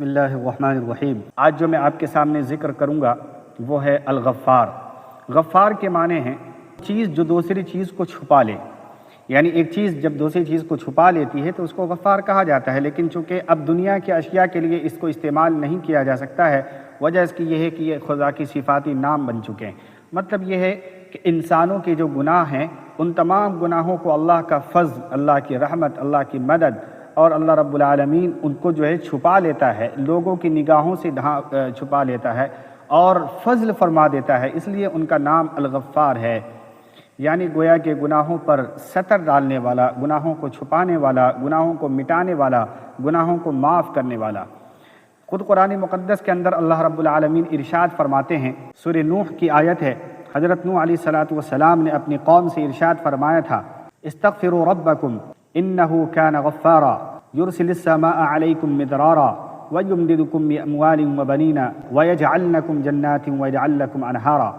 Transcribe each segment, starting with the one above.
بسم اللہ الرحمن الرحیم۔ آج جو میں آپ کے سامنے ذکر کروں گا وہ ہے الغفار۔ غفار کے معنی ہیں چیز جو دوسری چیز کو چھپا لے، یعنی ایک چیز جب دوسری چیز کو چھپا لیتی ہے تو اس کو غفار کہا جاتا ہے، لیکن چونکہ اب دنیا کی اشیاء کے لیے اس کو استعمال نہیں کیا جا سکتا ہے، وجہ اس کی یہ ہے کہ یہ خدا کی صفاتی نام بن چکے ہیں۔ مطلب یہ ہے کہ انسانوں کے جو گناہ ہیں ان تمام گناہوں کو اللہ کا فضل، اللہ کی رحمت، اللہ کی مدد اور اللہ رب العالمین ان کو جو ہے چھپا لیتا ہے، لوگوں کی نگاہوں سے چھپا لیتا ہے اور فضل فرما دیتا ہے، اس لیے ان کا نام الغفار ہے۔ یعنی گویا کہ گناہوں پر ستر ڈالنے والا، گناہوں کو چھپانے والا، گناہوں کو مٹانے والا، گناہوں کو معاف کرنے والا۔ خود قرآن مقدس کے اندر اللہ رب العالمین ارشاد فرماتے ہیں، سورہ نوح کی آیت ہے، حضرت نوح علیہ السلام نے اپنی قوم سے ارشاد فرمایا تھا، استغفروا ربکم انہو کان غفارا یرسل السماء علیکم مدرارا ویمددکم باموال وبنین ویجعل لکم جنات ویجعل لکم انہارا۔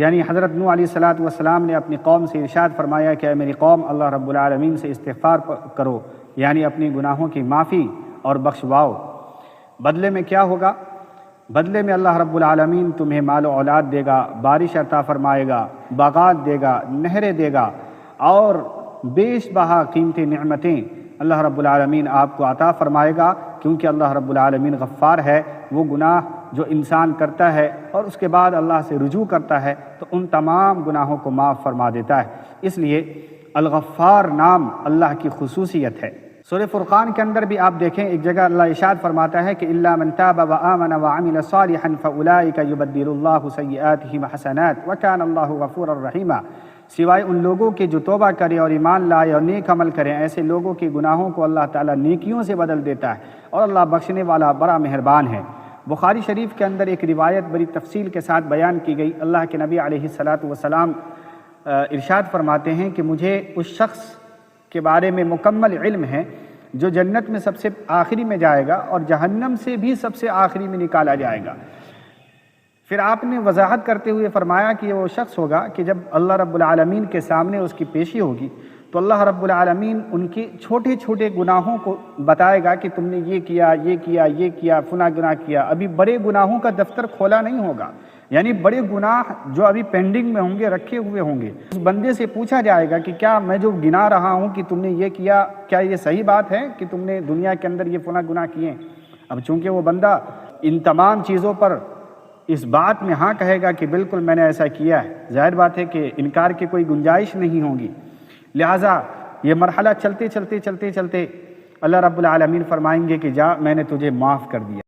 یعنی حضرت نوح علیہ السلام نے اپنی قوم سے ارشاد فرمایا کہ اے میری قوم، اللہ رب العالمین سے استغفار کرو، یعنی اپنی گناہوں کی معافی اور بخشواؤ۔ بدلے میں کیا ہوگا؟ بدلے میں اللہ رب العالمین تمہیں مال و اولاد دے گا، بارش عطا فرمائے گا، باغات دے گا، نہریں دے گا اور بیش بہا قیمتی نعمتیں اللہ رب العالمین آپ کو عطا فرمائے گا، کیونکہ اللہ رب العالمین غفار ہے۔ وہ گناہ جو انسان کرتا ہے اور اس کے بعد اللہ سے رجوع کرتا ہے تو ان تمام گناہوں کو معاف فرما دیتا ہے، اس لیے الغفار نام اللہ کی خصوصیت ہے۔ سورہ فرقان کے اندر بھی آپ دیکھیں، ایک جگہ اللہ ارشاد فرماتا ہے کہ الا من تاب وآمن وعمل صالحا فاولئک یبدل اللہ سیئاتہم حسنات وکان اللہ غفورا رحیما۔ سوائے ان لوگوں کے جو توبہ کریں اور ایمان لائے اور نیک عمل کریں، ایسے لوگوں کے گناہوں کو اللہ تعالیٰ نیکیوں سے بدل دیتا ہے اور اللہ بخشنے والا بڑا مہربان ہے۔ بخاری شریف کے اندر ایک روایت بڑی تفصیل کے ساتھ بیان کی گئی۔ اللہ کے نبی علیہ السلام ارشاد فرماتے ہیں کہ مجھے اس شخص کے بارے میں مکمل علم ہے جو جنت میں سب سے آخری میں جائے گا اور جہنم سے بھی سب سے آخری میں نکالا جائے گا۔ پھر آپ نے وضاحت کرتے ہوئے فرمایا کہ وہ شخص ہوگا کہ جب اللہ رب العالمین کے سامنے اس کی پیشی ہوگی تو اللہ رب العالمین ان کے چھوٹے چھوٹے گناہوں کو بتائے گا کہ تم نے یہ کیا، یہ کیا، یہ کیا، فلاں گناہ کیا۔ ابھی بڑے گناہوں کا دفتر کھولا نہیں ہوگا، یعنی بڑے گناہ جو ابھی پینڈنگ میں ہوں گے، رکھے ہوئے ہوں گے۔ اس بندے سے پوچھا جائے گا کہ کیا میں جو گنا رہا ہوں کہ تم نے یہ کیا، کیا یہ صحیح بات ہے کہ تم نے دنیا کے اندر یہ فلاں گناہ کیے؟ اب چونکہ وہ بندہ ان تمام چیزوں پر اس بات میں ہاں کہے گا کہ بالکل میں نے ایسا کیا ہے، ظاہر بات ہے کہ انکار کی کوئی گنجائش نہیں ہوگی۔ لہٰذا یہ مرحلہ چلتے چلتے اللہ رب العالمین فرمائیں گے کہ جا، میں نے تجھے معاف کر دیا۔